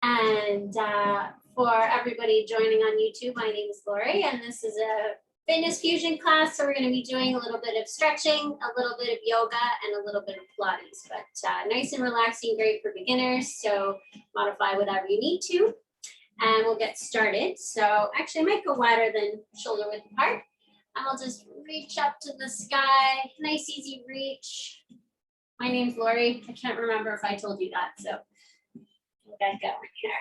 And for everybody joining on YouTube, my name is Lori, and this is a fitness fusion class. So we're going to be doing a little bit of stretching, a little bit of yoga, and a little bit of Pilates, but nice and relaxing, great for beginners. So modify whatever you need to, and we'll get started. So actually I might go wider than shoulder width apart. I'll just reach up to the sky, nice easy reach. My name's Lori. I can't remember if I told you that, so we'll get going here.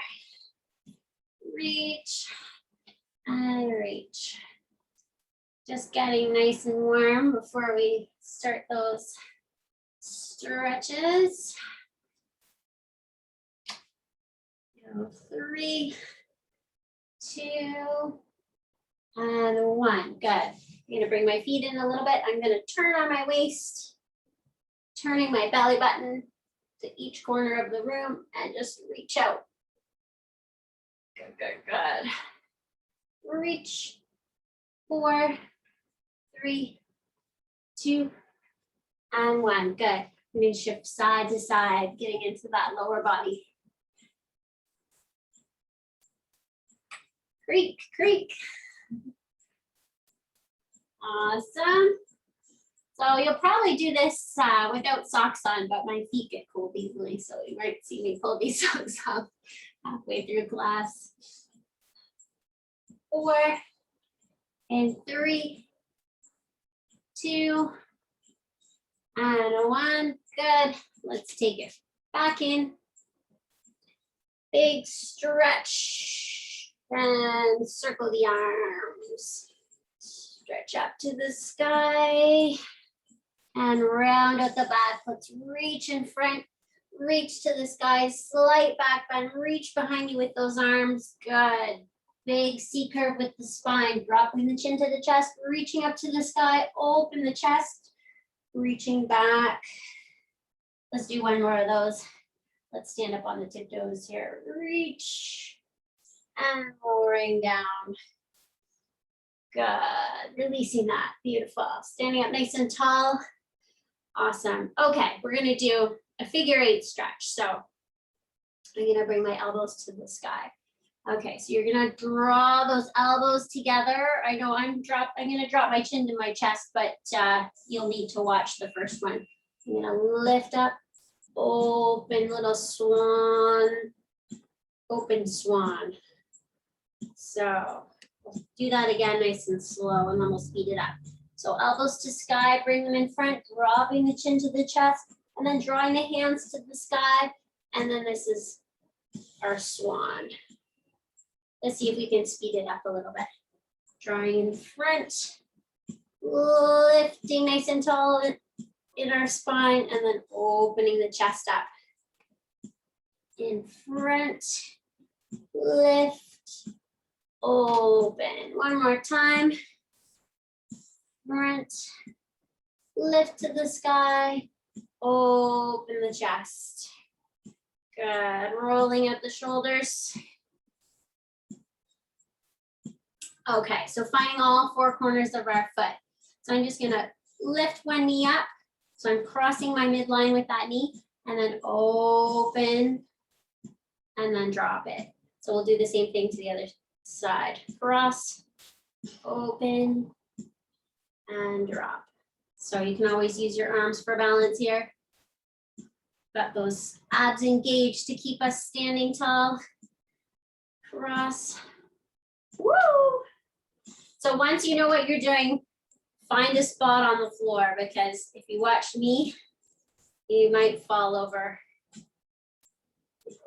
Reach and reach. Just getting nice and warm before we start those stretches. 3, 2, and 1. Good. I'm going to bring my feet in a little bit. I'm going to turn on my waist, turning my belly button to each corner of the room and just reach out. Good, good, good. Reach. 4, 3, 2, and 1. Good. I'm going to shift side to side, getting into that lower body. Creak, creak. Awesome. So you'll probably do this without socks on, but my feet get cold easily, so you might see me pull these socks off halfway through class. 4, and 3, 2, and 1. Good. Let's take it back in. Big stretch and circle the arms. Stretch up to the sky and round at the back. Let's reach in front, reach to the sky, slight back bend, reach behind you with those arms. Good. Big C curve with the spine, dropping the chin to the chest, reaching up to the sky, open the chest, reaching back. Let's do one more of those. Let's stand up on the tiptoes here. Reach and lowering down. Good, releasing that, beautiful. Standing up nice and tall, awesome. Okay, we're gonna do a figure 8 stretch. So I'm gonna bring my elbows to the sky. Okay, so you're gonna draw those elbows together. I know I'm gonna drop my chin to my chest, but you'll need to watch the first one. I'm gonna lift up, open little swan, open swan. So do that again, nice and slow, and then we'll speed it up. So elbows to sky, bring them in front, dropping the chin to the chest, and then drawing the hands to the sky. And then this is our swan. Let's see if we can speed it up a little bit. Drawing in front, lifting nice and tall in our spine, and then opening the chest up. In front, lift, open. One more time. Front, lift to the sky, open the chest. Good. Rolling up the shoulders. Okay, so finding all 4 corners of our foot. So I'm just gonna lift one knee up. So I'm crossing my midline with that knee, and then open, and then drop it. So we'll do the same thing to the other side. Cross, open, and drop. So you can always use your arms for balance here. Got those abs engaged to keep us standing tall. Cross. Woo! So once you know what you're doing, find a spot on the floor, because if you watch me, you might fall over.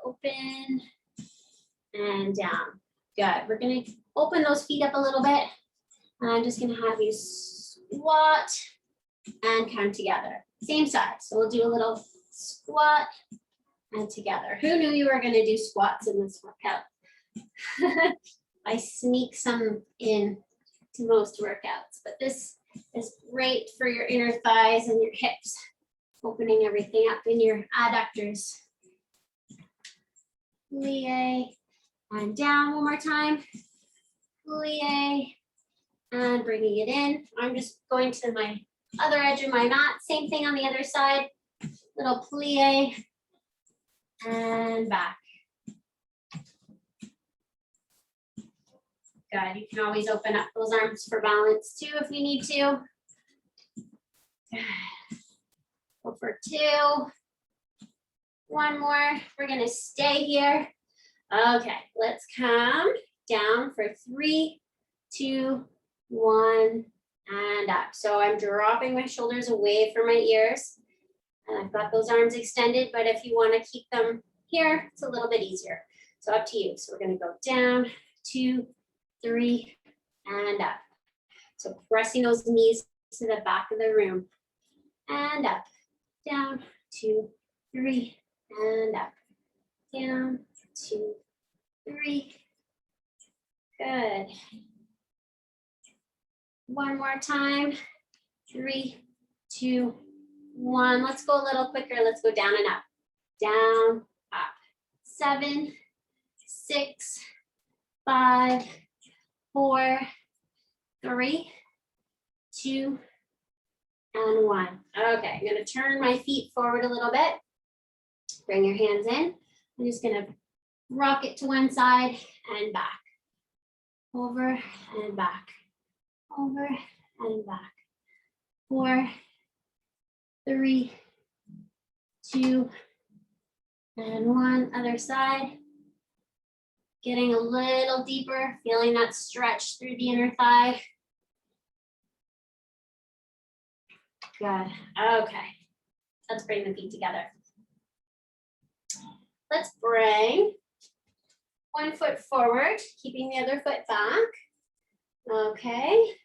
Open and down. Good. We're going to open those feet up a little bit. And I'm just going to have you squat and come together. Same side. So we'll do a little squat and together. Who knew you were going to do squats in this workout? I sneak some in to most workouts, but this is great for your inner thighs and your hips, opening everything up in your adductors. Plie and down one more time. Plie and bringing it in. I'm just going to my other edge of my mat. Same thing on the other side. Little plie and back. Good. You can always open up those arms for balance too if you need to. Go for 2. One more. We're gonna stay here. Okay, let's come down for 3, 2, 1, and up. So I'm dropping my shoulders away from my ears. And I've got those arms extended, but if you want to keep them here, it's a little bit easier. So up to you. So we're going to go down, 2, 3, and up. So pressing those knees to the back of the room. And up, down, 2, 3, and up. Down, 2, 3. Good. One more time. 3, 2, 1. Let's go a little quicker. Let's go down and up. Down, up. 7, 6, 5, 4, 3, 2, and 1. Okay, I'm going to turn my feet forward a little bit. Bring your hands in. I'm just going to rock it to one side and back. Over and back. Over and back. 4, 3, 2, and 1. Other side. Getting a little deeper, feeling that stretch through the inner thigh. Good. Okay. Let's bring the feet together. Let's bring one foot forward, keeping the other foot back. Okay.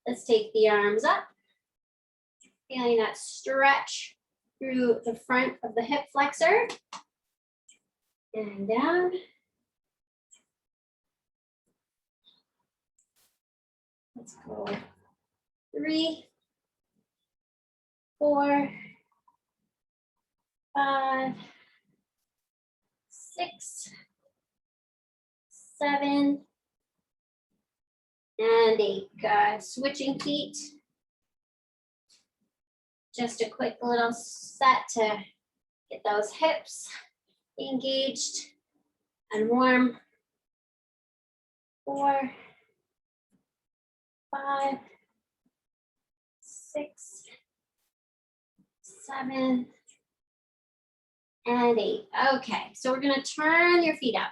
Let's take the arms up. Feeling that stretch through the front of the hip flexor. And down. Let's go 3, 4, 5, 6, 7, and 8. Good. Switching feet. Just a quick little set to get those hips engaged and warm. 4, 5, 6, 7, and 8. Okay, so we're going to turn your feet up.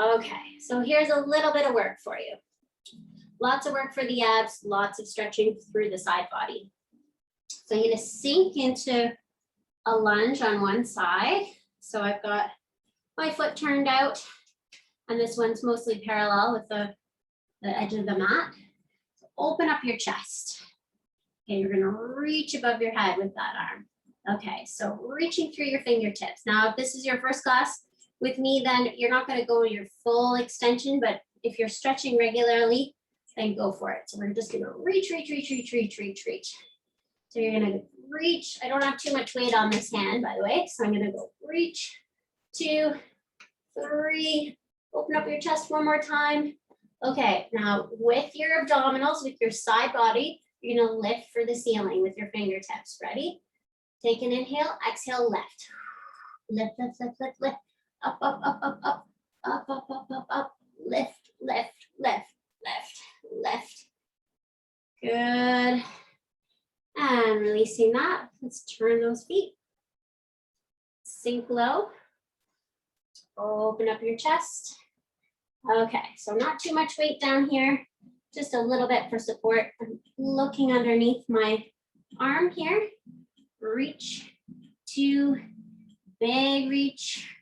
Okay, so here's a little bit of work for you. Lots of work for the abs, lots of stretching through the side body. So I'm going to sink into a lunge on one side. So I've got my foot turned out, and this one's mostly parallel with the edge of the mat. So open up your chest. Okay, you're gonna reach above your head with that arm. Okay, so reaching through your fingertips. Now, if this is your first class with me, then you're not gonna go your full extension, but if you're stretching regularly, then go for it. So we're just gonna reach, reach, reach, reach, reach, reach, reach. So you're gonna reach. I don't have too much weight on this hand, by the way, so I'm gonna go reach, 2, 3, open up your chest one more time. Okay, now with your abdominals, with your side body, you're gonna lift for the ceiling with your fingertips. Ready? Take an inhale, exhale, lift. Lift, lift, lift, lift, lift. Up, up, up, up, up, up, up, up, up, up. Lift, lift, lift, lift, lift. Good. And releasing that, let's turn those feet. Sink low. Open up your chest. Okay, so not too much weight down here, just a little bit for support. I'm looking underneath my arm here. Reach, 2, big reach.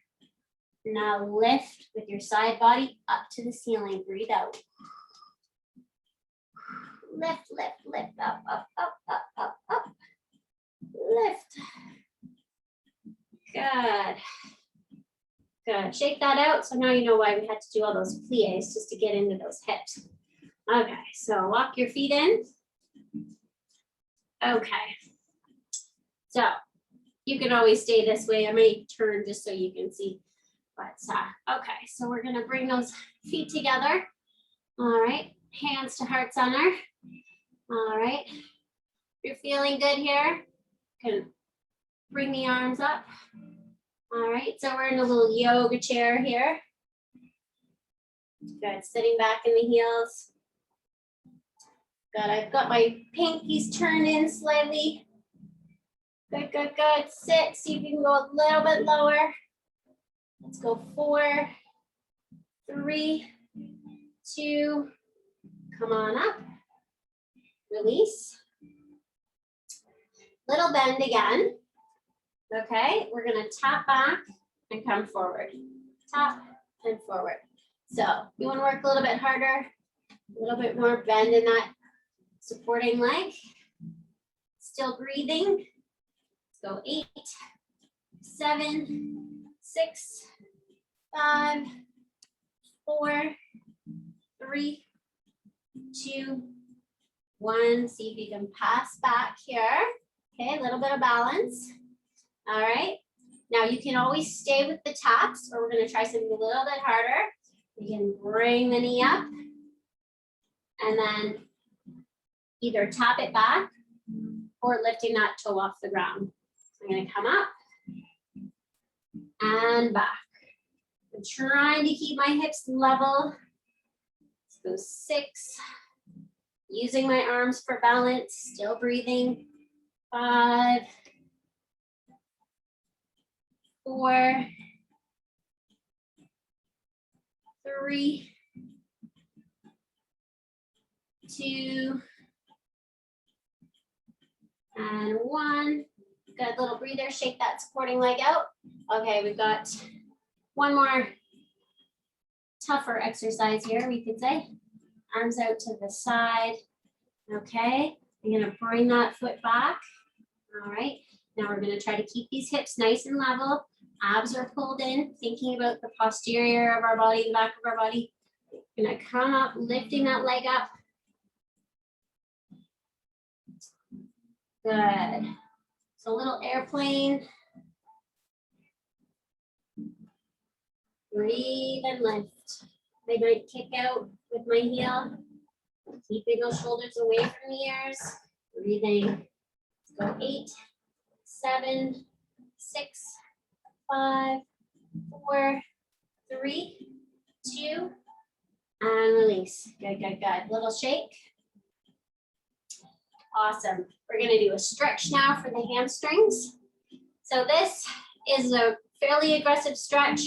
Now lift with your side body up to the ceiling. Breathe out. Lift, lift, lift, up, up, up, up, up, up. Lift. Good. Good. Shake that out. So now you know why we had to do all those plies, just to get into those hips. Okay, so walk your feet in. Okay. So you can always stay this way. I may turn just so you can see. But okay, so we're gonna bring those feet together. All right, hands to heart center. All right, if you're feeling good here, you can bring the arms up. All right, so we're in a little yoga chair here. Good, sitting back in the heels. Good, I've got my pinkies turned in slightly. Good, good, good. Sit, see if you can go a little bit lower. Let's go 4, 3, 2, come on up. Release. Little bend again. Okay, we're gonna tap back and come forward. Tap and forward. So you wanna work a little bit harder, a little bit more bend in that supporting leg. Still breathing. Let's go 8, 7, 6, 5, 4, 3, 2, 1. See if you can pass back here. Okay, a little bit of balance. All right. Now you can always stay with the taps, or we're going to try something a little bit harder. You can bring the knee up and then either tap it back or lifting that toe off the ground. So I'm going to come up and back. I'm trying to keep my hips level. Let's go 6. Using my arms for balance, still breathing. 5, 4, 3, 2, and 1. Good, little breather, shake that supporting leg out. Okay, we've got one more tougher exercise here, we could say. Arms out to the side. Okay, I'm gonna bring that foot back. All right, now we're gonna try to keep these hips nice and level. Abs are pulled in, thinking about the posterior of our body, the back of our body. Gonna come up, lifting that leg up. Good. So a little airplane. Breathe and lift. I might kick out with my heel. Keeping those shoulders away from the ears. Breathing. Let's go 8, 7, 6, 5, 4, 3, 2, and release. Good, good, good. Little shake. Awesome. We're gonna do a stretch now for the hamstrings. So this is a fairly aggressive stretch.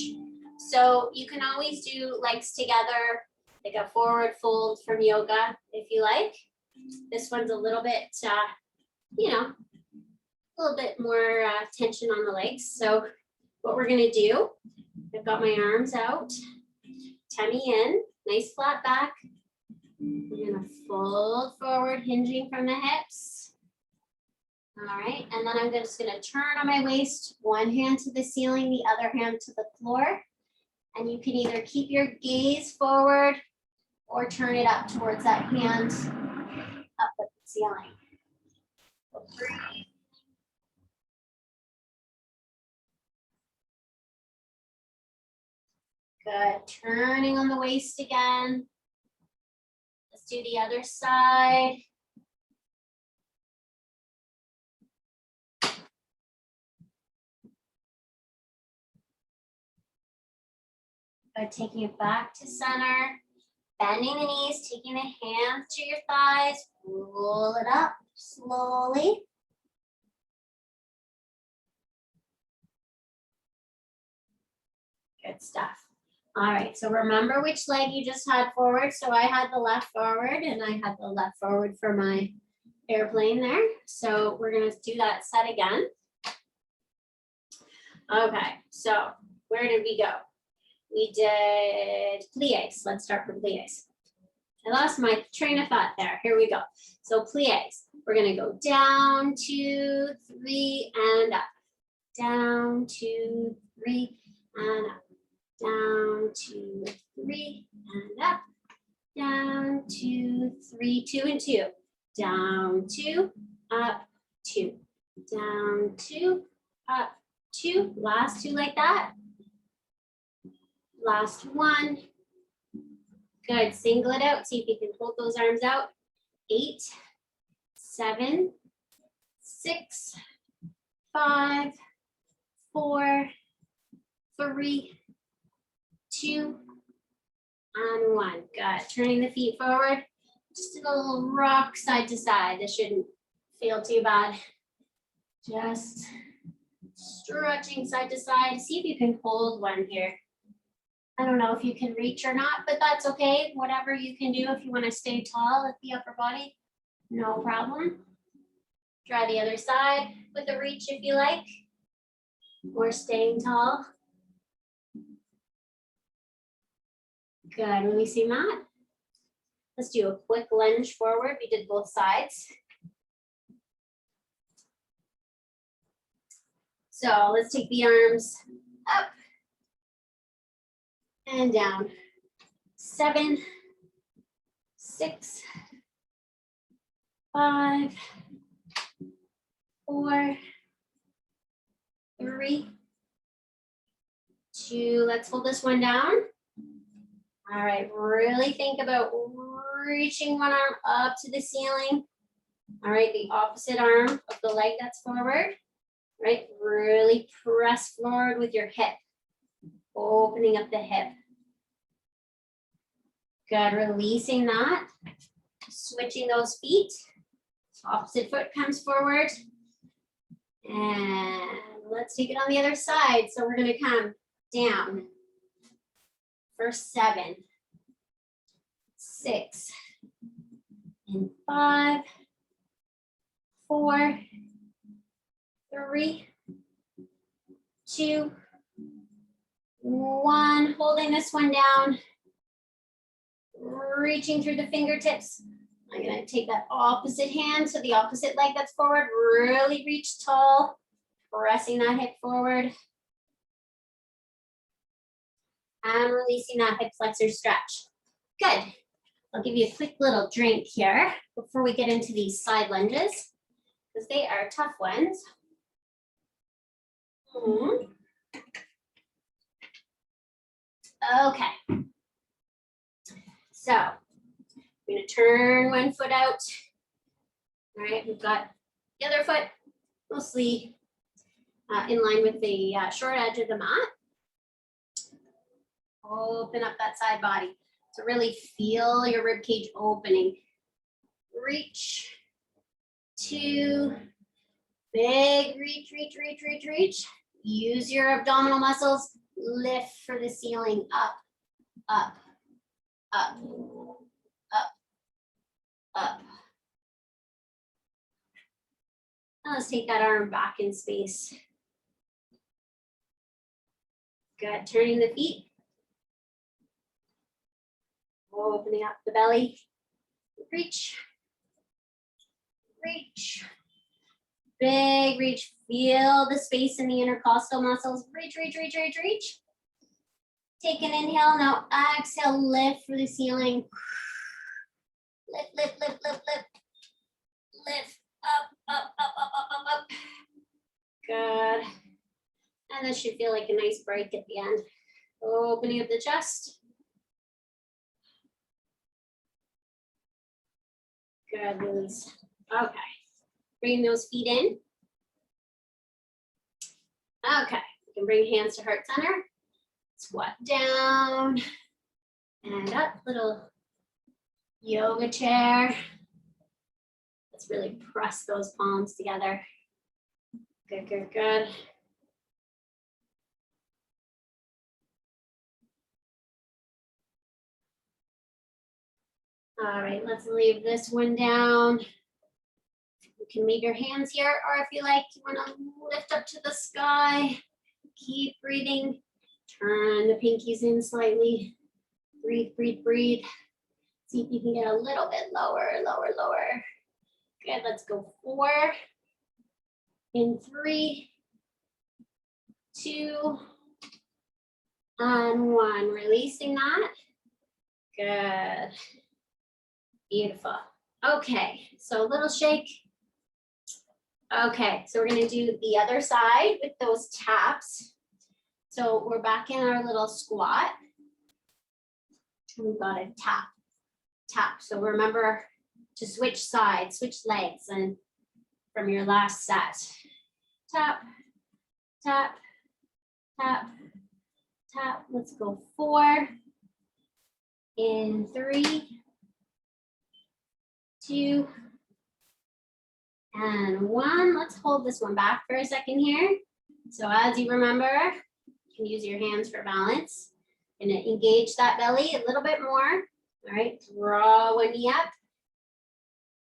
So you can always do legs together, like a forward fold from yoga if you like. This one's a little bit, you know, a little bit more tension on the legs. So what we're gonna do, I've got my arms out, tummy in, nice flat back. We're gonna fold forward, hinging from the hips. All right, and then I'm just gonna turn on my waist, one hand to the ceiling, the other hand to the floor. And you can either keep your gaze forward or turn it up towards that hand up at the ceiling. Breathe. Good, turning on the waist again. Let's do the other side. Good, taking it back to center. Bending the knees, taking the hands to your thighs. Roll it up slowly. Good stuff. All right, so remember which leg you just had forward. So I had the left forward and I had the left forward for my airplane there. So we're gonna do that set again. Okay, so where did we go? We did plies. Let's start from plies. I lost my train of thought there. Here we go. So plies. We're gonna go down, 2, 3, and up. Down, 2, 3, and up. Down, 2, 3, and up. Down, 2, 3, 2 and 2. Down, 2, up, 2. Down, 2, up, 2. Last 2 like that. Last 1. Good. Single it out. See if you can hold those arms out. 8, 7, 6, 5, 4, 3, 2, And one, good. Turning the feet forward. Just a little rock side to side. This shouldn't feel too bad. Just stretching side to side. See if you can hold one here. I don't know if you can reach or not, but that's okay. Whatever you can do if you want to stay tall at the upper body, no problem. Try the other side with a reach if you like, or staying tall. Good, releasing that. Let's do a quick lunge forward. We did both sides. So let's take the arms up and down. 7, 6, 5, 4, 3, 2. Let's hold this one down. All right, really think about reaching one arm up to the ceiling. All right, the opposite arm of the leg that's forward. Right, really press forward with your hip, opening up the hip. Good, releasing that, switching those feet. Opposite foot comes forward. And let's take it on the other side. So we're gonna come down for 7, 6, and 5, 4, 3, 2, 1. Holding this one down. Reaching through the fingertips. I'm going to take that opposite hand, so the opposite leg that's forward. Really reach tall. Pressing that hip forward. And releasing that hip flexor stretch. Good. I'll give you a quick little drink here before we get into these side lunges, because they are tough ones. Okay. So I'm going to turn one foot out. All right, we've got the other foot mostly in line with the short edge of the mat. Open up that side body. So really feel your rib cage opening. Reach. 2. Big reach, reach, reach, reach, reach. Use your abdominal muscles. Lift for the ceiling. Up, up, up, up, up. Now let's take that arm back in space. Good, turning the feet. Opening up the belly. Reach, reach. Big reach, feel the space in the intercostal muscles. Reach, reach, reach, reach, reach. Take an inhale, now exhale, lift for the ceiling. Lift, lift, lift, lift, lift. Lift, up, up, up, up, up, up, up. Good. And this should feel like a nice break at the end. Opening up the chest. Good, release. Okay. Bring those feet in. Okay, you can bring hands to heart center. Squat down and up, little yoga chair. Let's really press those palms together. Good, good, good. All right, let's leave this one down. You can leave your hands here, or if you like, you want to lift up to the sky. Keep breathing. Turn the pinkies in slightly. Breathe, breathe, breathe. See if you can get a little bit lower, lower, lower. Good, let's go 4. In 3, 2, and 1. Releasing that. Good. Beautiful. Okay, so a little shake. Okay, so we're gonna do the other side with those taps. So we're back in our little squat. We've got a tap, tap. So remember to switch sides, switch legs, and from your last set. Tap, tap, tap, tap. Let's go 4, In 3, 2, and 1. Let's hold this one back for a second here. So as you remember, you can use your hands for balance and engage that belly a little bit more. All right, draw one knee up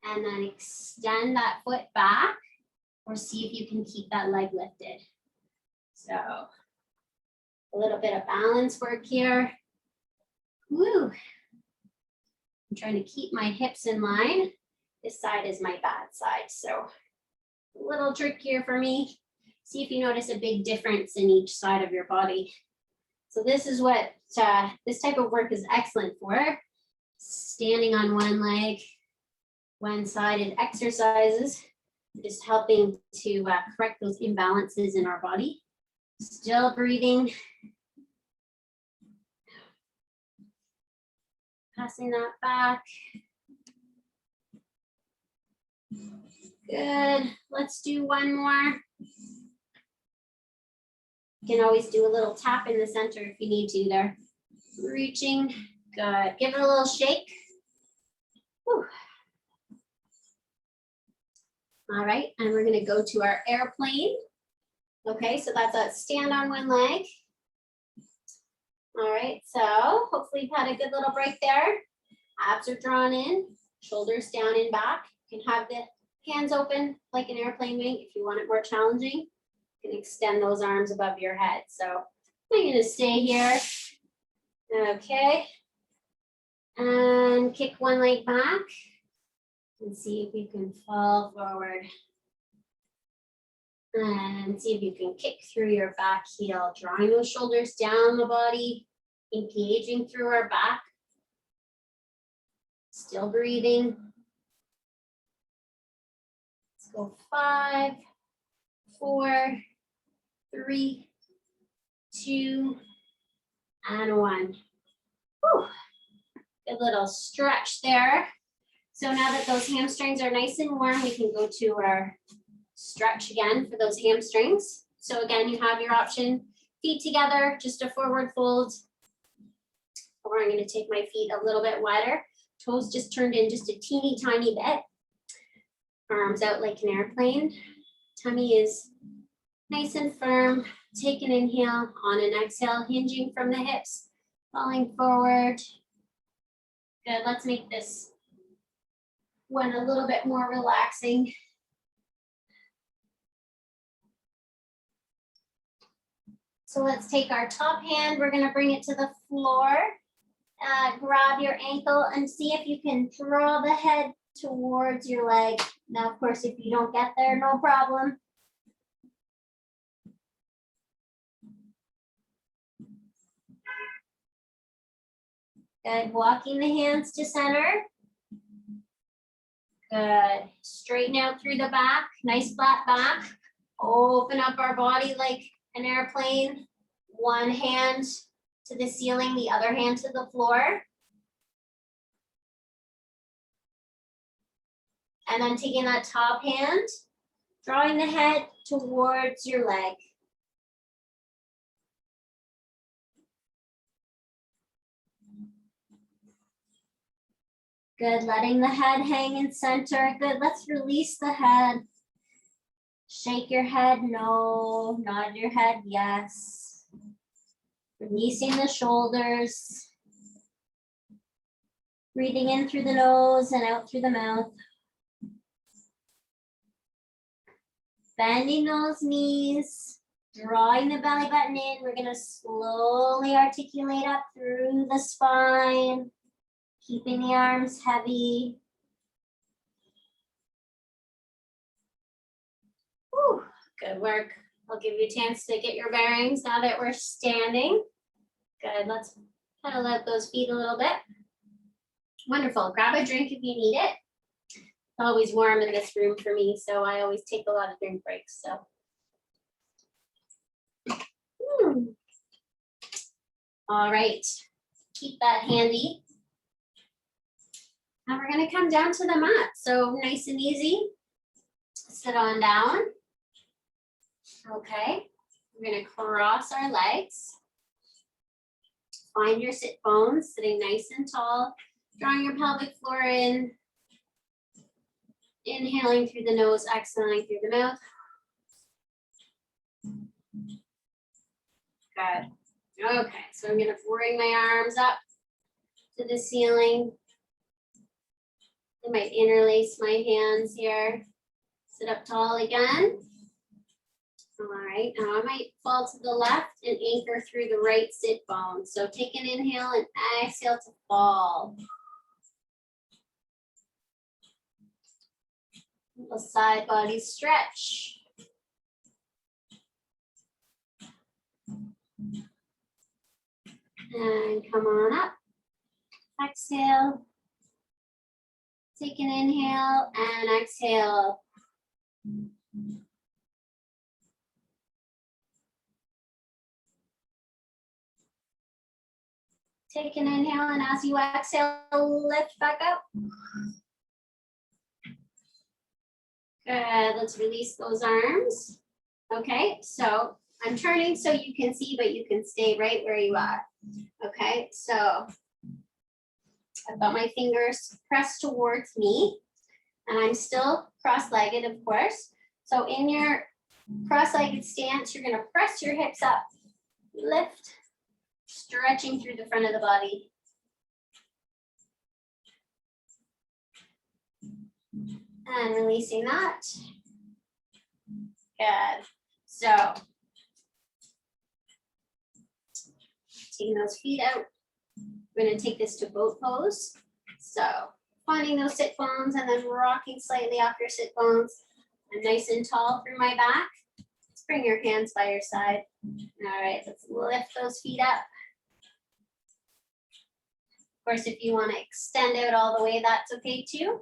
and then extend that foot back, or see if you can keep that leg lifted. So a little bit of balance work here. Woo. I'm trying to keep my hips in line. This side is my bad side, so a little trickier for me. See if you notice a big difference in each side of your body. So this is what this type of work is excellent for. Standing on one leg, one-sided exercises, just helping to correct those imbalances in our body. Still breathing. Passing that back. Good. Let's do one more. You can always do a little tap in the center if you need to there. Reaching. Good. Give it a little shake. Whew. All right, and we're going to go to our airplane. Okay, so that's a stand on one leg. All right, so hopefully you've had a good little break there. Abs are drawn in, shoulders down and back. You can have the hands open like an airplane wing if you want it more challenging. You can extend those arms above your head. So I'm going to stay here. Okay, and kick one leg back and see if you can fall forward. And see if you can kick through your back heel, drawing those shoulders down the body, engaging through our back. Still breathing. Let's go 5, 4, 3, 2, and 1. Whew. Good little stretch there. So now that those hamstrings are nice and warm, we can go to our stretch again for those hamstrings. So again, you have your option, feet together, just a forward fold. Or I'm going to take my feet a little bit wider. Toes just turned in just a teeny tiny bit. Arms out like an airplane. Tummy is nice and firm. Take an inhale, on an exhale, hinging from the hips, falling forward. Good, let's make this one a little bit more relaxing. So let's take our top hand, we're gonna bring it to the floor. Grab your ankle and see if you can draw the head towards your leg. Now, of course, if you don't get there, no problem. Good, walking the hands to center. Good, straighten out through the back, nice flat back. Open up our body like an airplane. One hand to the ceiling, the other hand to the floor. And then taking that top hand, drawing the head towards your leg. Good, letting the head hang in center. Good, let's release the head. Shake your head, no. Nod your head, yes. Releasing the shoulders. Breathing in through the nose and out through the mouth. Bending those knees, drawing the belly button in. We're gonna slowly articulate up through the spine, keeping the arms heavy. Whew, good work. I'll give you a chance to get your bearings now that we're standing. Good, let's kind of let those feet a little bit. Wonderful, grab a drink if you need it. It's always warm in this room for me, so I always take a lot of drink breaks, so. All right, keep that handy. Now we're gonna come down to the mat, so nice and easy. Sit on down. Okay, we're gonna cross our legs. find your sit bones, sitting nice and tall, drawing your pelvic floor in, inhaling through the nose, exhaling through the mouth. Good. Okay, so I'm gonna bring my arms up to the ceiling. I might interlace my hands here. Sit up tall again. All right, now I might fall to the left and anchor through the right sit bone. So take an inhale and exhale to fall. Little side body stretch. And come on up. Exhale. Take an inhale and exhale. Take an inhale, and as you exhale, lift back up. Good, let's release those arms. Okay, so I'm turning so you can see, but you can stay right where you are. Okay, so I've got my fingers pressed towards me, and I'm still cross-legged, of course. So in your cross-legged stance, you're gonna press your hips up, lift, stretching through the front of the body. And releasing that. Good. So taking those feet out. We're going to take this to boat pose. So finding those sit bones and then rocking slightly off your sit bones. And nice and tall through my back. Let's bring your hands by your side. All right, let's lift those feet up. Of course, if you want to extend out all the way, that's okay too.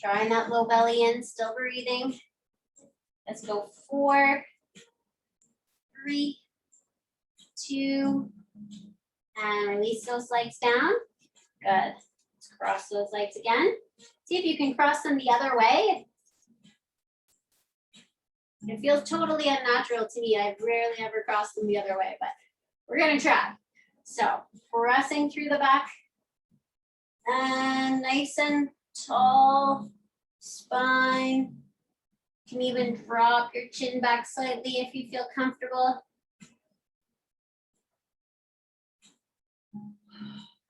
Drawing that low belly in, still breathing. Let's go 4, 3, 2, and release those legs down. Good. Let's cross those legs again. See if you can cross them the other way. It feels totally unnatural to me. I've rarely ever crossed them the other way, but we're gonna try. So pressing through the back and nice and tall spine. You can even drop your chin back slightly if you feel comfortable.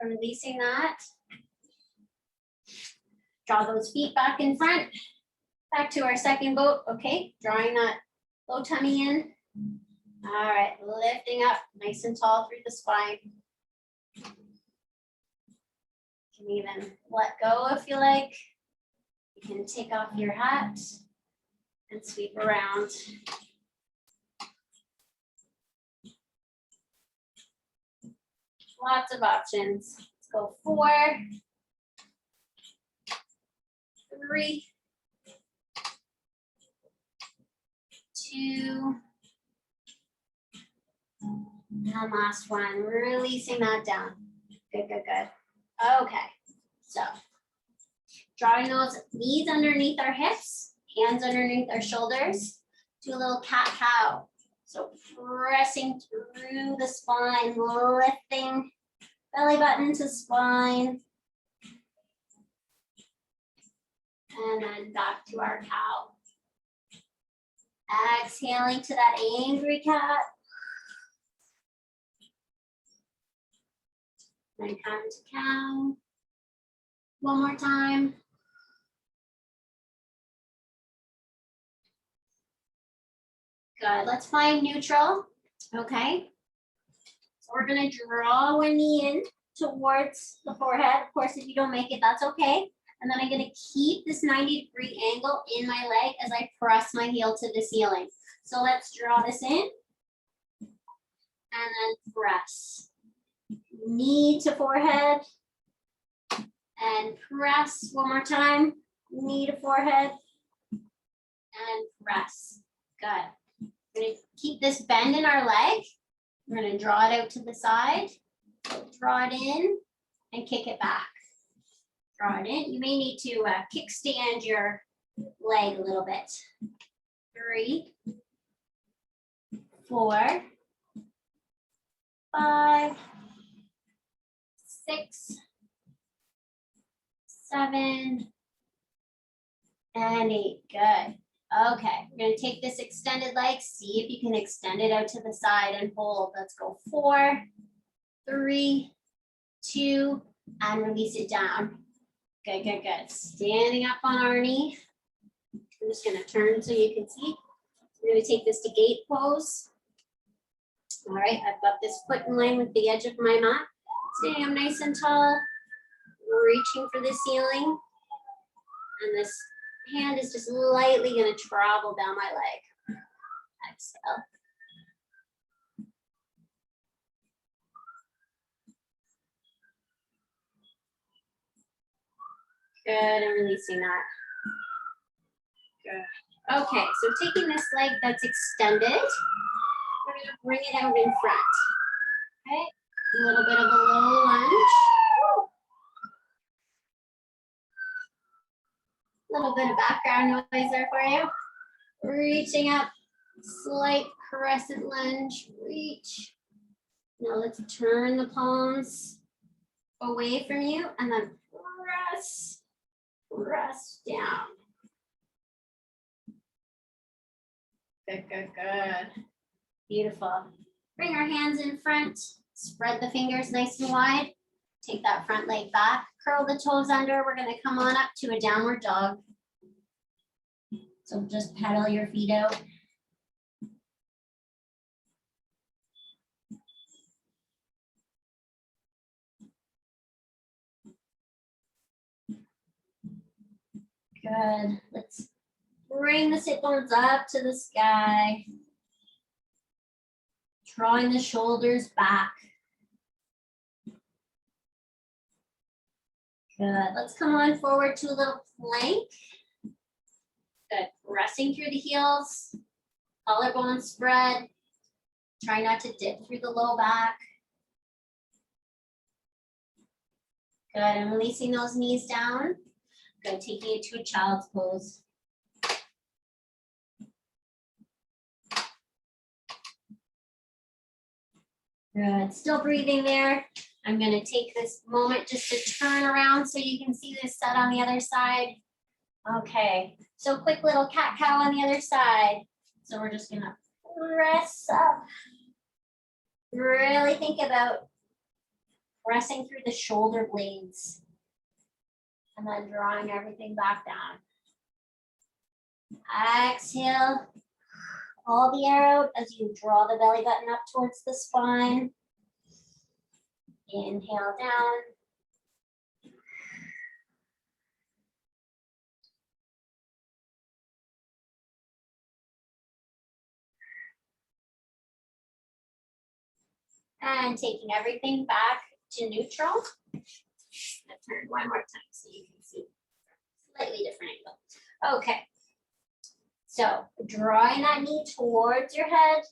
Releasing that. Draw those feet back in front. Back to our second boat. Okay, drawing that low tummy in. All right, lifting up nice and tall through the spine. You can even let go if you like. You can take off your hat and sweep around. Lots of options. Let's go 4, 3, 2, and last one, releasing that down. Good, good, good. Okay, so drawing those knees underneath our hips, hands underneath our shoulders, do a little cat-cow. So pressing through the spine, lifting belly button to spine. And then back to our cow. Exhaling to that angry cat. Then come to cow. One more time. Good, let's find neutral, okay? So we're gonna draw one knee in towards the forehead. Of course, if you don't make it, that's okay. And then I'm gonna keep this 90-degree angle in my leg as I press my heel to the ceiling. So let's draw this in and then press. Knee to forehead and press one more time. Knee to forehead and press. Good. We're going to keep this bend in our leg. We're going to draw it out to the side. Draw it in and kick it back. Draw it in. You may need to kickstand your leg a little bit. 3, 4, 5, 6, 7, and 8. Good. Okay, we're gonna take this extended leg, see if you can extend it out to the side and hold. Let's go 4, 3, 2, and release it down. Good, good, good. Standing up on our knee. I'm just gonna turn so you can see. We're gonna take this to gate pose. All right, I've got this foot in line with the edge of my mat. Standing up nice and tall, reaching for the ceiling. And this hand is just lightly gonna travel down my leg. Exhale. Good, and releasing that. Good. Okay, so taking this leg that's extended, we're gonna bring it out in front. Okay, a little bit of a low lunge. A little bit of background noise there for you. Reaching up, slight crescent lunge, reach. Now let's turn the palms away from you and then press down. Good, good, good. Beautiful. Bring our hands in front, spread the fingers nice and wide. Take that front leg back, curl the toes under. We're gonna come on up to a downward dog. So just pedal your feet out. Good. Let's bring the sit bones up to the sky. Drawing the shoulders back. Good. Let's come on forward to a little plank. Good. Pressing through the heels. Collarbone spread. Try not to dip through the low back. Good. And releasing those knees down. Good. Taking it to a child's pose. Good. Still breathing there. I'm going to take this moment just to turn around so you can see this set on the other side. Okay. So quick little cat cow on the other side. So we're just going to press up. Really think about pressing through the shoulder blades and then drawing everything back down. Exhale. All the air out as you draw the belly button up towards the spine. Inhale down. And taking everything back to neutral. I'm gonna turn one more time so you can see slightly different angle. Okay. So drawing that knee towards your head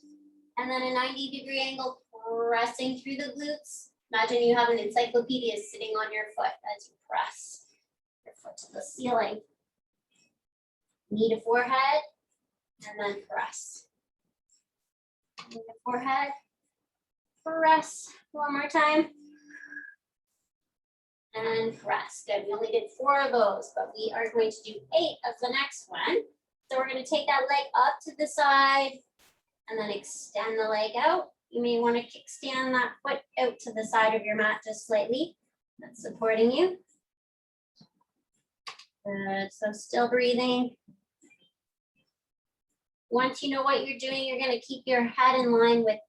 and then a 90-degree angle pressing through the glutes. Imagine you have an encyclopedia sitting on your foot as you press your foot to the ceiling. Knee to forehead and then press. Knee to forehead, press. One more time. And press. Good. We only did 4 of those, but we are going to do 8 of the next one. So we're going to take that leg up to the side and then extend the leg out. You may want to kickstand that foot out to the side of your mat just slightly. That's supporting you. Good. So still breathing. Once you know what you're doing, you're going to keep your head in line with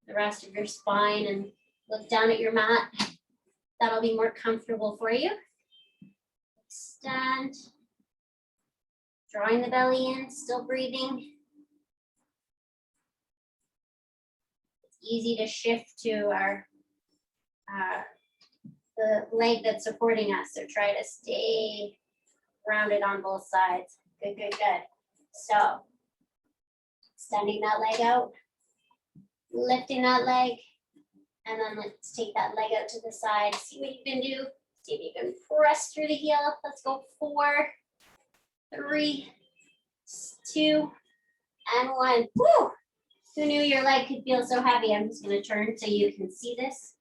the rest of your spine and look down at your mat. That'll be more comfortable for you. Extend. Drawing the belly in, still breathing. It's easy to shift to our the leg that's supporting us. So try to stay grounded on both sides. Good, good, good. So extending that leg out, lifting that leg, and then let's take that leg out to the side. See what you can do. See if you can press through the heel. Let's go 4, 3, 2, and 1. Woo! Who knew your leg could feel so heavy? I'm just gonna turn so you can see this.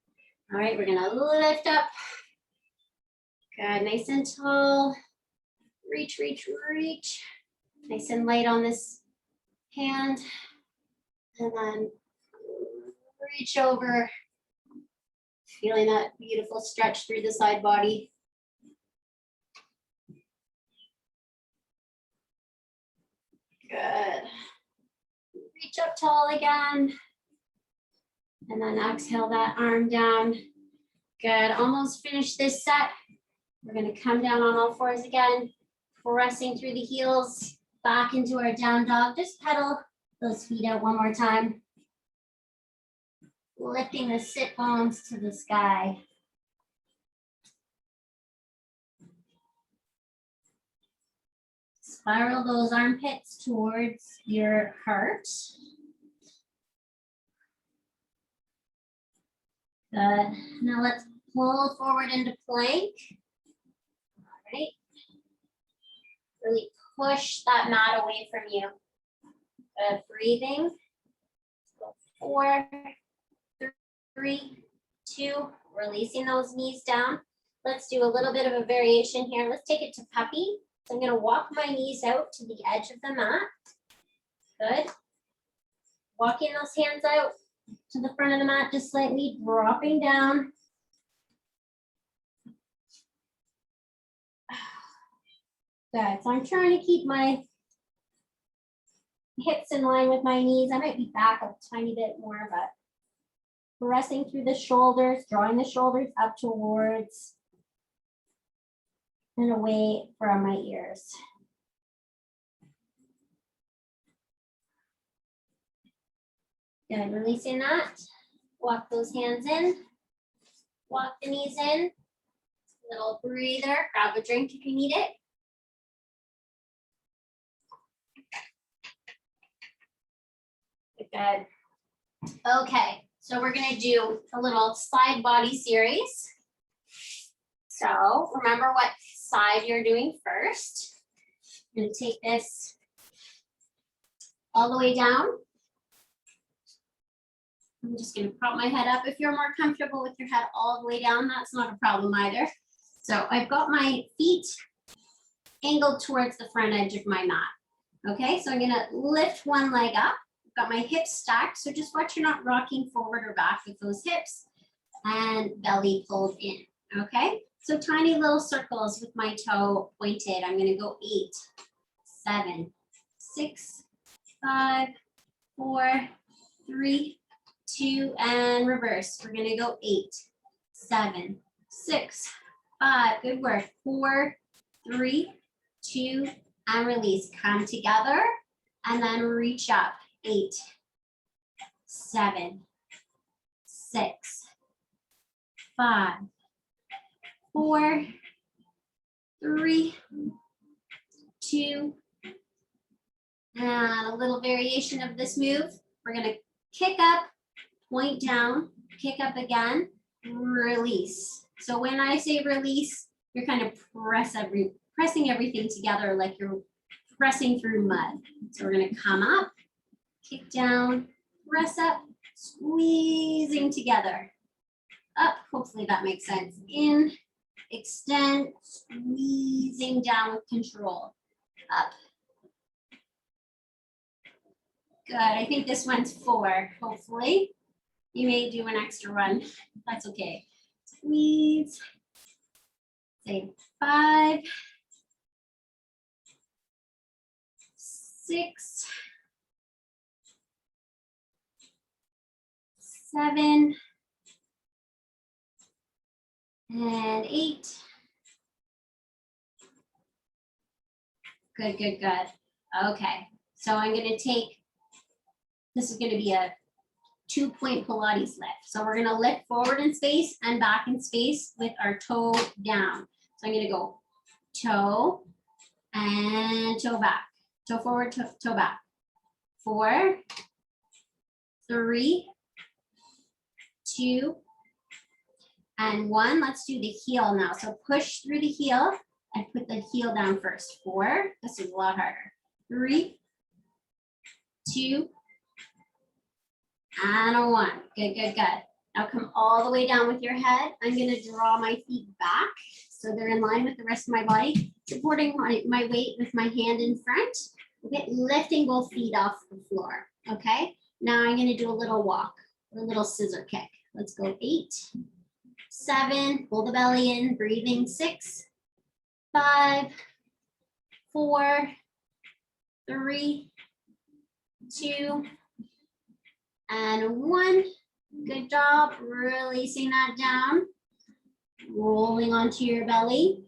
All right, we're gonna lift up. Good, nice and tall. Reach, reach, reach. Nice and light on this hand. And then reach over. Feeling that beautiful stretch through the side body. Good. Reach up tall again. And then exhale that arm down. Good, almost finished this set. We're gonna come down on all fours again, pressing through the heels, back into our down dog. Just pedal those feet out one more time. Lifting the sit bones to the sky. Spiral those armpits towards your heart. Good. Now let's pull forward into plank. All right. Really push that mat away from you. Good. Breathing. Go 4, 3, 2. Releasing those knees down. Let's do a little bit of a variation here. Let's take it to puppy. So I'm going to walk my knees out to the edge of the mat. Good. Walking those hands out to the front of the mat, just slightly dropping down. Good. So I'm trying to keep my hips in line with my knees. I might be back a tiny bit more, but pressing through the shoulders, drawing the shoulders up towards and away from my ears. Good, releasing that. Walk those hands in. Walk the knees in. Little breather. Grab a drink if you need it. Good. Okay, so we're gonna do a little side body series. So remember what side you're doing first. I'm gonna take this all the way down. I'm just gonna prop my head up. If you're more comfortable with your head all the way down, that's not a problem either. So I've got my feet angled towards the front edge of my mat. Okay, so I'm gonna lift one leg up. I've got my hips stacked, so just watch you're not rocking forward or back with those hips, and belly pulled in, okay? So tiny little circles with my toe pointed. I'm gonna go 8, 7, 6, 5, 4, 3, 2, and reverse. We're gonna go 8, 7, 6, 5, good work. 4, 3, 2, and release. Come together and then reach up. 8, 7, 6, 5, 4, 3, 2, and a little variation of this move. We're gonna kick up, point down, kick up again, release. So when I say release, you're kind of pressing everything together like you're pressing through mud. So we're gonna come up, kick down, press up, squeezing together. Up, hopefully that makes sense. In, extend, squeezing down with control. Up. Good, I think this one's 4, hopefully. You may do an extra one, that's okay. Squeeze, say 5, 6, 7, and 8. Good, good, good. Okay, so I'm gonna take, this is gonna be a 2-point Pilates lift. So we're gonna lift forward in space and back in space with our toe down. So I'm gonna go toe and toe back, toe forward, toe back. 4, 3, 2, and 1. Let's do the heel now. So push through the heel and put the heel down first. 4, this is a lot harder. 3, 2, and a 1. Good, good, good. Now come all the way down with your head. I'm gonna draw my feet back so they're in line with the rest of my body, supporting my weight with my hand in front. Okay, lifting both feet off the floor, okay? Now I'm gonna do a little walk, a little scissor kick. Let's go 8, 7, pull the belly in, breathing 6, 5, 4, 3, 2, and 1. Good job, releasing that down, rolling onto your belly.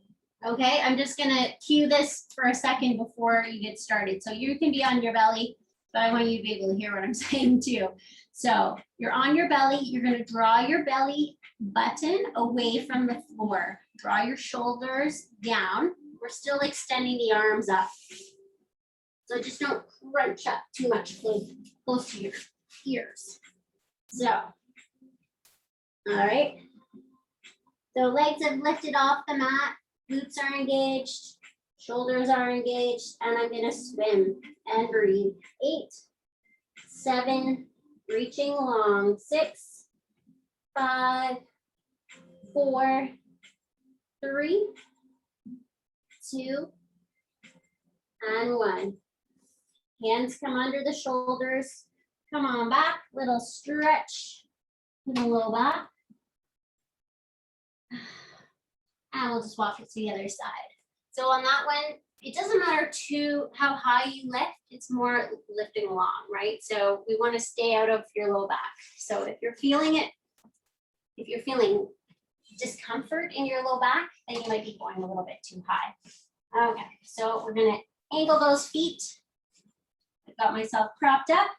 Okay, I'm just gonna cue this for a second before you get started. So you can be on your belly, but I want you to be able to hear what I'm saying too. So you're on your belly, you're gonna draw your belly button away from the floor. Draw your shoulders down. We're still extending the arms up. So just don't crunch up too much close to your ears. So, all right. So legs have lifted off the mat, glutes are engaged, shoulders are engaged, and I'm gonna swim and breathe. 8, 7, reaching long, 6, 5, 4, 3, 2, and 1. Hands come under the shoulders. Come on back, little stretch in the low back. And we'll just walk it to the other side. So on that one, it doesn't matter how high you lift, it's more lifting along, right? So we want to stay out of your low back. So if you're feeling it, if you're feeling discomfort in your low back, then you might be going a little bit too high. Okay, so we're gonna angle those feet. I've got myself propped up.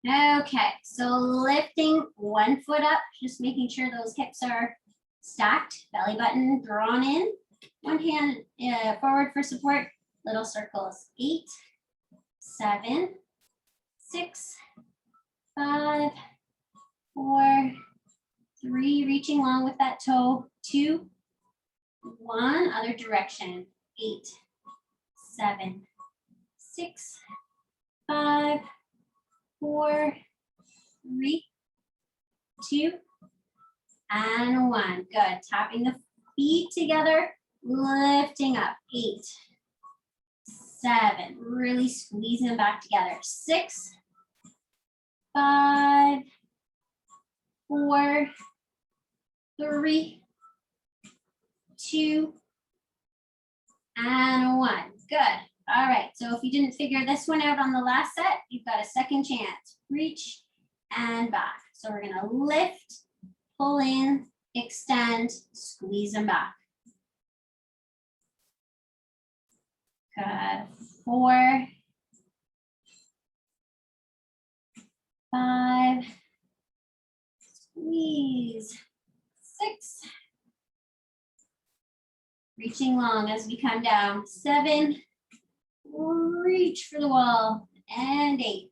Okay, so lifting one foot up, just making sure those hips are stacked, belly button drawn in. One hand forward for support, little circles. 8, 7, 6, 5, 4, 3, reaching long with that toe. 2, 1, other direction. 8, 7, 6, 5, 4, 3, 2, and 1. Good. Tapping the feet together, lifting up. 8, 7, really squeezing them back together. 6, 5, 4, 3, 2, and 1. Good. All right, so if you didn't figure this one out on the last set, you've got a second chance. Reach and back. So we're gonna lift, pull in, extend, squeeze them back. Good. 4, 5, squeeze. 6, reaching long as we come down. 7, reach for the wall, and 8.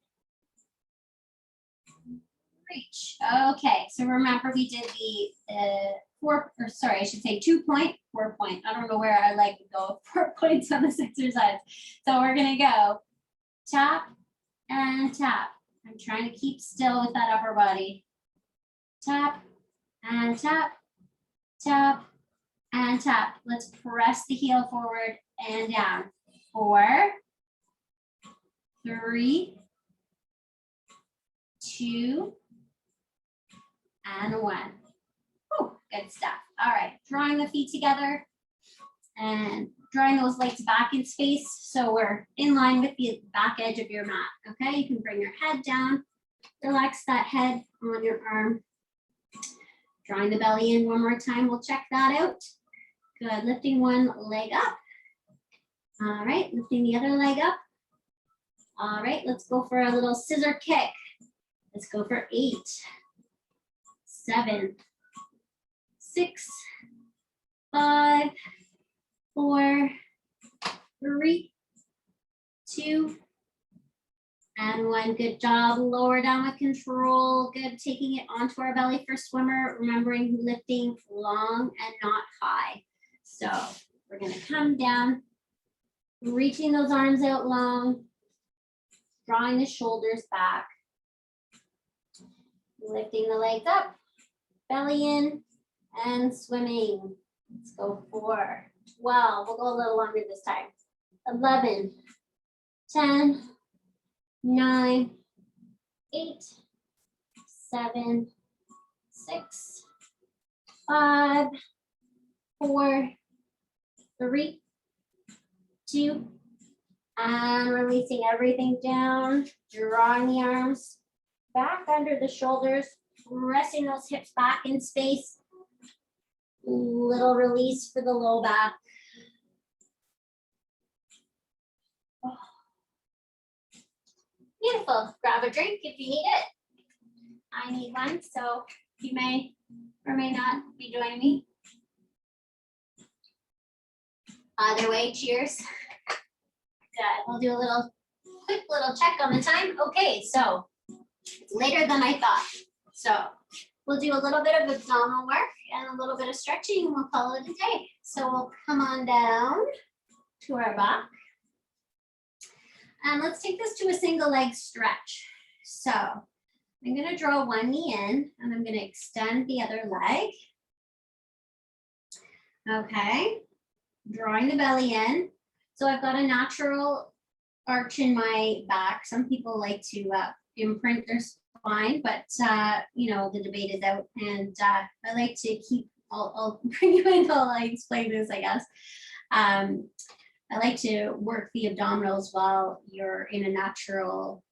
Reach. Okay, so remember we did the 2-point, 4-point. I don't know where I like to go 4 points on this exercise. So we're gonna go tap and tap. I'm trying to keep still with that upper body. Tap and tap, tap and tap. Let's press the heel forward and down. 4, 3, 2, and 1. Whew, good stuff. All right, drawing the feet together and drawing those legs back in space so we're in line with the back edge of your mat. Okay, you can bring your head down, relax that head on your arm. Drawing the belly in one more time, we'll check that out. Good, lifting one leg up. All right, lifting the other leg up. All right, let's go for a little scissor kick. Let's go for 8, 7, 6, 5, 4, 3, 2, and 1. Good job. Lower down with control. Good. Taking it onto our belly for swimmer. Remembering lifting long and not high. So we're going to come down, reaching those arms out long. drawing the shoulders back, lifting the legs up, belly in, and swimming. Let's go 4, 12. We'll go a little longer this time. 11, 10, 9, 8, 7, 6, 5, 4, 3, 2, and releasing everything down, drawing the arms back under the shoulders, pressing those hips back in space. Little release for the low back. Beautiful. Grab a drink if you need it. I need one, so you may or may not be joining me. Either way, cheers. Good. We'll do a quick little check on the time. Okay, so it's later than I thought. So we'll do a little bit of abdominal work and a little bit of stretching, and we'll call it a day. So we'll come on down to our back. And let's take this to a single leg stretch. So I'm going to draw one knee in, and I'm going to extend the other leg. Okay, drawing the belly in. So I've got a natural arch in my back. Some people like to imprint their spine, but you know, the debate is out, and I like to keep, I'll bring you in while I explain this, I guess. I like to work the abdominals while you're in a natural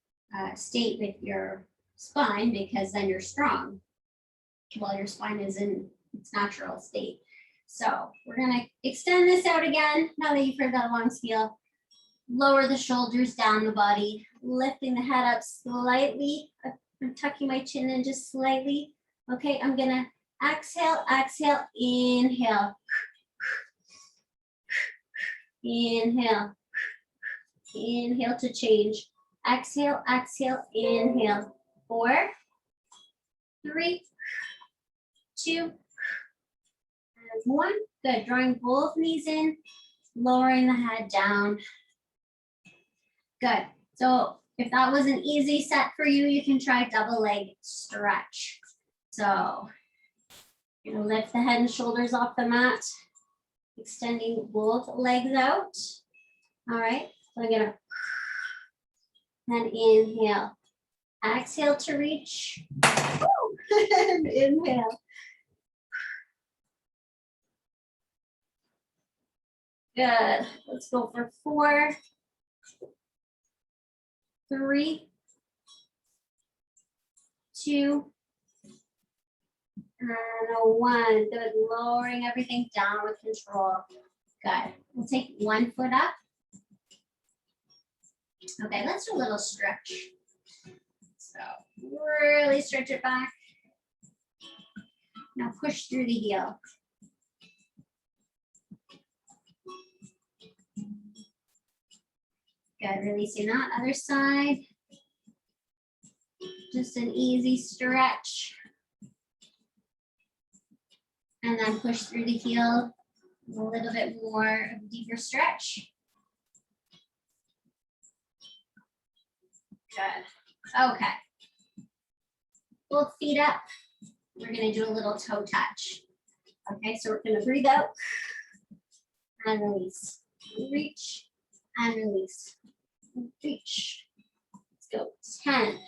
state with your spine, because then you're strong while your spine is in its natural state. So we're gonna extend this out again. Now that you've heard that long spiel, lower the shoulders down the body, lifting the head up slightly. I'm tucking my chin in just slightly. Okay, I'm gonna exhale, exhale, inhale. Inhale. Inhale to change. Exhale, exhale, inhale. 4, 3, 2, and 1. Good. Drawing both knees in, lowering the head down. Good. So if that was an easy set for you, you can try double leg stretch. So you're gonna lift the head and shoulders off the mat, extending both legs out. All right, so I'm gonna and inhale. Exhale to reach. And inhale. Good. Let's go for 4, 3, 2, and 1. Good. Lowering everything down with control. Good. We'll take one foot up. Okay, let's do a little stretch. So really stretch it back. Now push through the heel. Good, releasing that other side. Just an easy stretch. And then push through the heel. A little bit more of a deeper stretch. Good. Okay. Both feet up. We're going to do a little toe touch. Okay, so we're going to breathe out and release. Reach and release. Reach. Let's go. 10,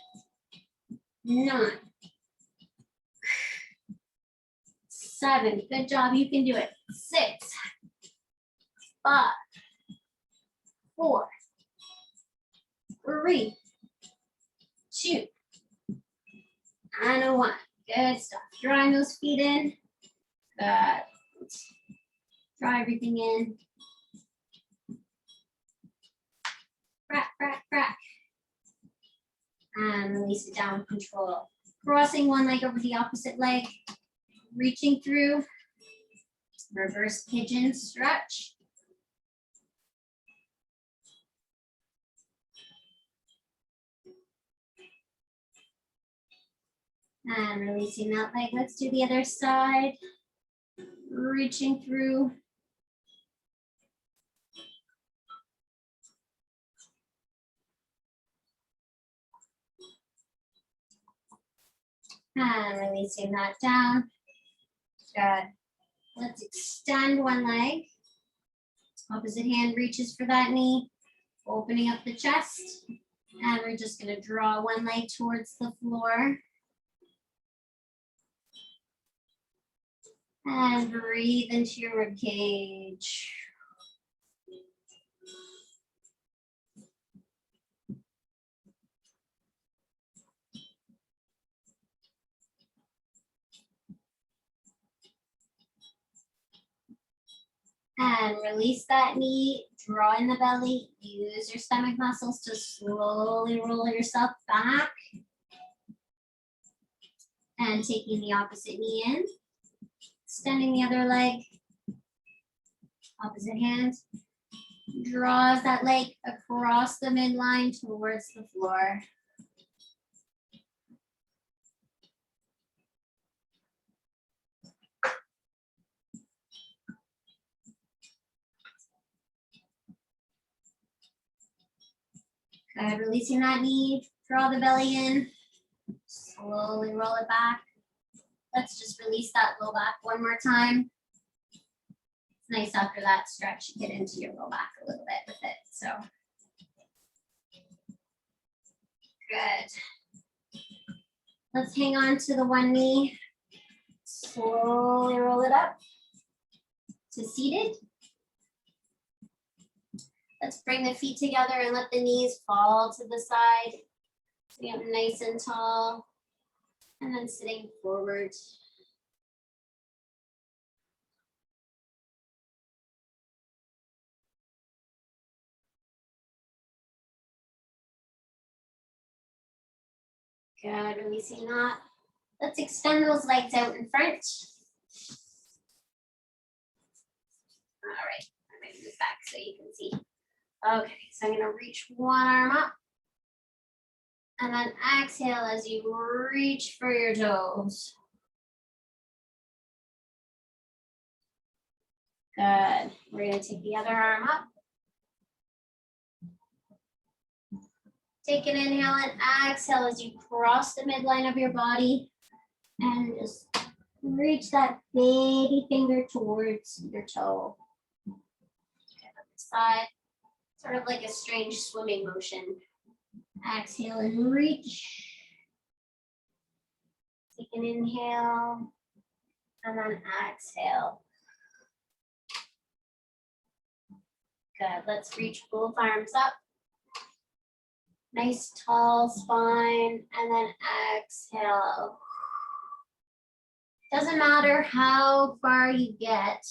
9, 7. Good job. You can do it. 6, 5, 4, 3, 2, and 1. Good stuff. Drawing those feet in. Good. Draw everything in. Crack, crack, crack. And release it down with control. Crossing one leg over the opposite leg. Reaching through. Reverse pigeon stretch. And releasing that leg. Let's do the other side. Reaching through. And releasing that down. Good. Let's extend one leg. Opposite hand reaches for that knee, opening up the chest. And we're just going to draw one leg towards the floor. And breathe into your rib cage. And release that knee, draw in the belly, use your stomach muscles to slowly roll yourself back. And taking the opposite knee in, extending the other leg, opposite hand, draws that leg across the midline towards the floor. Good, releasing that knee, draw the belly in, slowly roll it back. Let's just release that low back one more time. It's nice after that stretch, get into your low back a little bit with it, so. Good. Let's hang on to the one knee, slowly roll it up to seated. Let's bring the feet together and let the knees fall to the side. Sitting up nice and tall, and then sitting forward. Good, releasing that. Let's extend those legs out in front. All right, I'm gonna move back so you can see. Okay, so I'm gonna reach one arm up. And then exhale as you reach for your toes. Good. We're gonna take the other arm up. Take an inhale and exhale as you cross the midline of your body and just reach that baby finger towards your toe. Okay, on the side, sort of like a strange swimming motion. Exhale and reach. Take an inhale and then exhale. Good. Let's reach both arms up. Nice tall spine, and then exhale. Doesn't matter how far you get,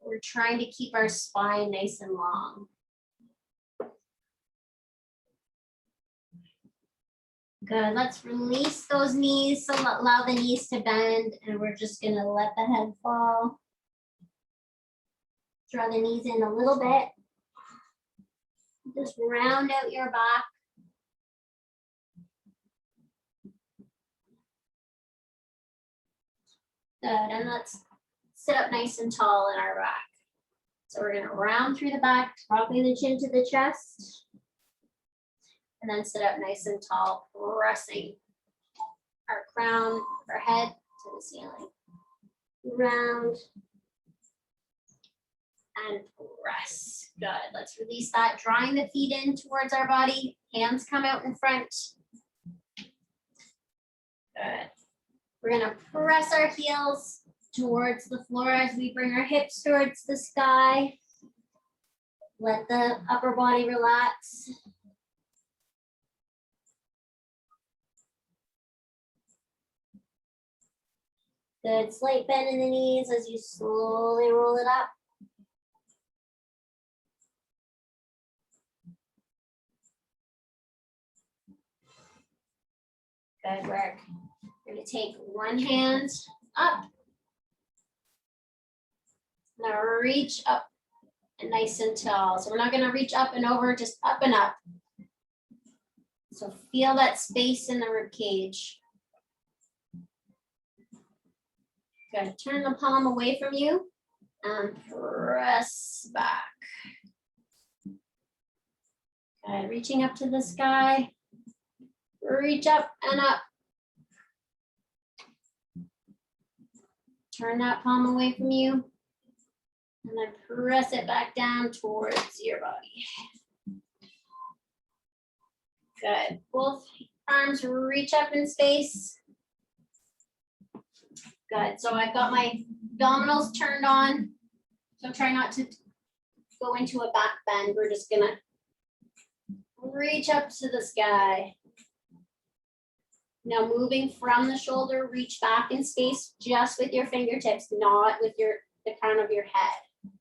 we're trying to keep our spine nice and long. Good, let's release those knees, so allow the knees to bend, and we're just gonna let the head fall. Draw the knees in a little bit. Just round out your back. Good, and let's sit up nice and tall in our back. So we're gonna round through the back, dropping the chin to the chest. And then sit up nice and tall, pressing our crown of our head to the ceiling. Round and press. Good, let's release that, drawing the feet in towards our body. Hands come out in front. Good. We're gonna press our heels towards the floor as we bring our hips towards the sky. Let the upper body relax. Good, slight bend in the knees as you slowly roll it up. Good work. We're gonna take one hand up. Now reach up and nice and tall. So we're not gonna reach up and over, just up and up. So feel that space in the rib cage. Good, turn the palm away from you and press back. Good, reaching up to the sky. Reach up and up. Turn that palm away from you. And then press it back down towards your body. Good. Both arms reach up in space. Good. So I've got my abdominals turned on. So try not to go into a back bend. We're just gonna reach up to the sky. Now moving from the shoulder, reach back in space just with your fingertips, not with the crown of your head.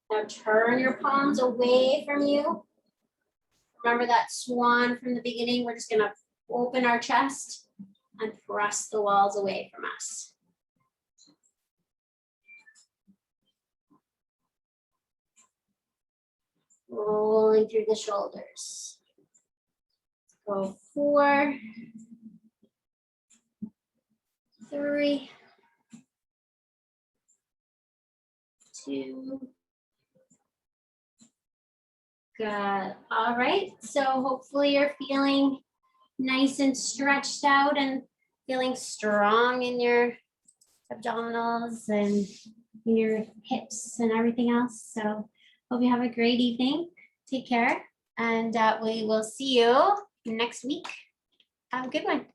Now turn your palms away from you. Remember that swan from the beginning? We're just gonna open our chest and press the walls away from us. Rolling through the shoulders. Go 4, 3, 2. Good. All right. So hopefully you're feeling nice and stretched out and feeling strong in your abdominals and in your hips and everything else. So hope you have a great evening. Take care. And we will see you next week. Have a good one.